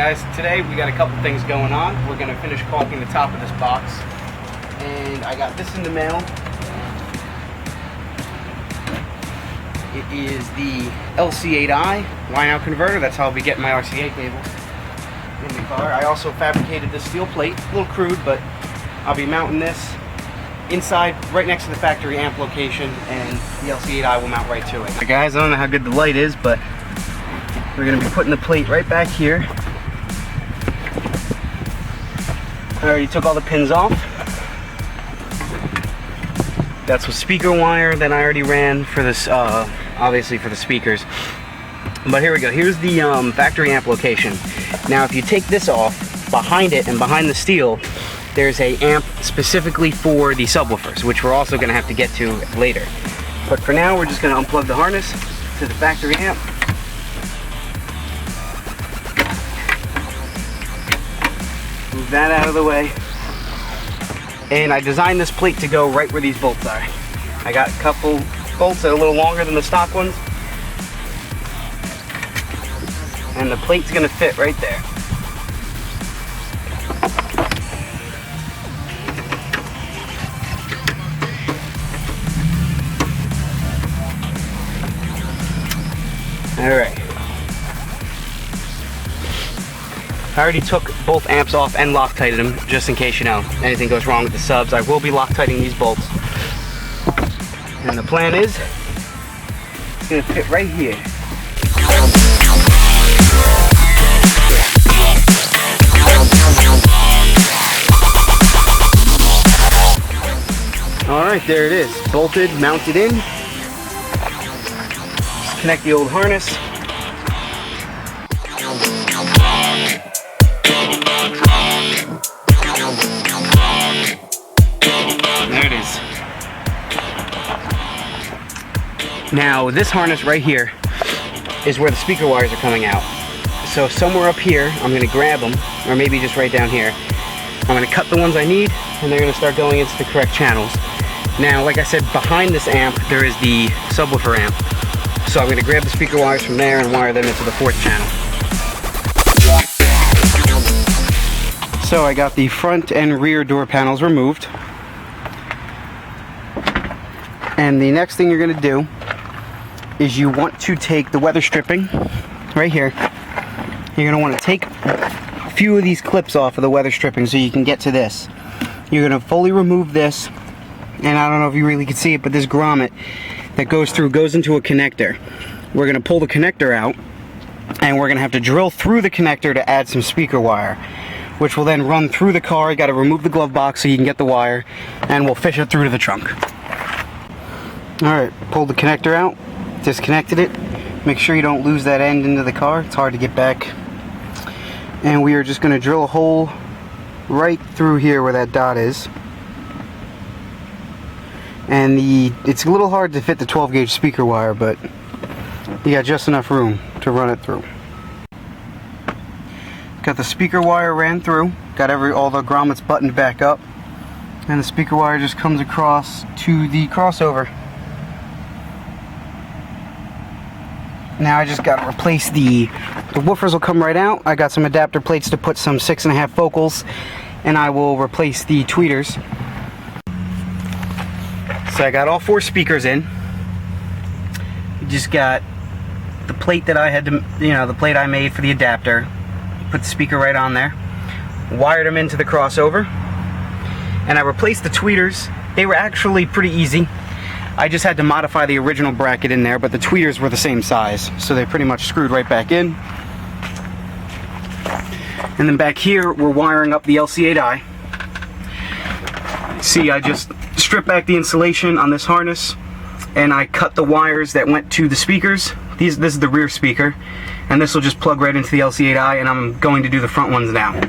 guys, today we got a couple things going on. We're going to finish caulking the top of this box. And I got this in the mail. It is the LC8i line out converter. That's how I'll be getting my RCA cables in the car. I also fabricated this steel plate, a little crude, but I'll be mounting this inside, right next to the factory amp location, and the LC8i will mount right to it. Guys, I don't know how good the light is, but we're going to be putting the plate right back here. I already took all the pins off. That's with speaker wire that I already ran for this, obviously for the speakers. But here we go. Here's the factory amp location. Now, if you take this off, behind it and behind the steel, there's a amp specifically for the subwoofers, which we're also going to have to get to later. But for now, we're just going to unplug the harness to the factory amp. Move that out of the way. And I designed this plate to go right where these bolts are. I got a couple bolts that are a little longer than the stock ones. And the plate's going to fit right there. Alright. I already took both amps off and Loctited them, just in case, you know, anything goes wrong with the subs. I will be Loctiting these bolts. And the plan is, it's going to fit right here. Alright, there it is. Bolted, mounted in. Just connect the old harness. There it is. Now, this harness right here is where the speaker wires are coming out. So somewhere up here, I'm going to grab them, or maybe just right down here. I'm going to cut the ones I need, and they're going to start going into the correct channels. Now, like I said, behind this amp, there is the subwoofer amp. So I'm going to grab the speaker wires from there and wire them into the fourth channel. So I got the front and rear door panels removed. And the next thing you're going to do is you want to take the weather stripping right here. You're going to want to take a few of these clips off of the weather stripping so you can get to this. You're going to fully remove this, and I don't know if you really can see it, but this grommet that goes through goes into a connector. We're going to pull the connector out, and we're going to have to drill through the connector to add some speaker wire, which will then run through the car. You got to remove the glove box so you can get the wire, and we'll fish it through to the trunk. Alright, pulled the connector out, disconnected it. Make sure you don't lose that end into the car. It's hard to get back. And we are just going to drill a hole right through here where that dot is. And it's a little hard to fit the 12 gauge speaker wire, but you got just enough room to run it through. Got the speaker wire ran through, got all the grommets buttoned back up, and the speaker wire just comes across to the crossover. Now I just got to replace the woofers will come right out. I got some adapter plates to put some 6.5 focals, and I will replace the tweeters. So I got all 4 speakers in. Just got the plate that I had to, the plate I made for the adapter. Put the speaker right on there. Wired them into the crossover. And I replaced the tweeters. They were actually pretty easy. I just had to modify the original bracket in there, but the tweeters were the same size, so they pretty much screwed right back in. And then back here, we're wiring up the LC8i. See, I just stripped back the insulation on this harness, and I cut the wires that went to the speakers. This is the rear speaker, and this will just plug right into the LC8i, and I'm going to do the front ones now.